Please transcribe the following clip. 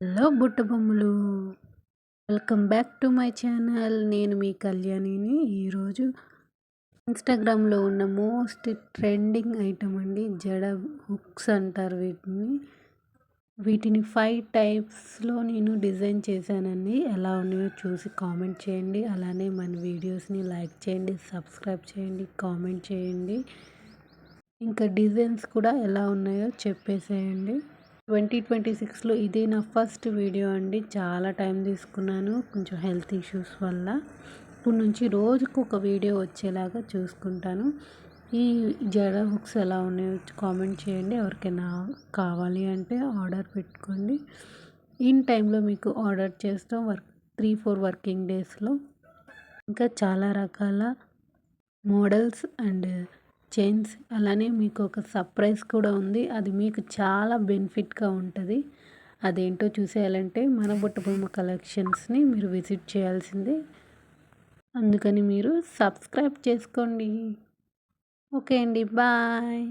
Hello బుట్ట బొమ్మలు, welcome back to my channel. నేను మీ కళ్యాణిని. ఈరోజు ఇన్స్టాగ్రామ్లో ఉన్న మోస్ట్ ట్రెండింగ్ ఐటమ్ అండి, జడ హుక్స్ అంటారు వీటిని 5 టైప్స్లో నేను డిజైన్ చేశానండి. ఎలా ఉన్నాయో చూసి కామెంట్ చేయండి. అలానే మన వీడియోస్ని లైక్ చేయండి, సబ్స్క్రైబ్ చేయండి, కామెంట్ చేయండి. ఇంకా డిజైన్స్ కూడా ఎలా ఉన్నాయో చెప్పేసేయండి. 2026లో ఇదే నా ఫస్ట్ వీడియో అండి. చాలా టైం తీసుకున్నాను, కొంచెం హెల్త్ ఇష్యూస్ వల్ల. ఇప్పుడు నుంచి రోజుకు ఒక వీడియో వచ్చేలాగా చూసుకుంటాను. ఈ జడ హుక్స్ ఎలా ఉన్నాయో కామెంట్ చేయండి. ఎవరికైనా కావాలి అంటే ఆర్డర్ పెట్టుకోండి. ఇన్ టైంలో మీకు ఆర్డర్ చేస్తాం 3-4 వర్కింగ్ డేస్లో. ఇంకా చాలా రకాల మోడల్స్ అండ్ చైన్స్, అలానే మీకు ఒక సర్ప్రైజ్ కూడా ఉంది. అది మీకు చాలా బెనిఫిట్గా ఉంటుంది. అదేంటో చూసేయాలంటే మన బుట్టబొమ్మ కలెక్షన్స్ని మీరు విజిట్ చేయాల్సిందే. అందుకని మీరు సబ్స్క్రైబ్ చేసుకోండి. ఓకే అండి, బాయ్.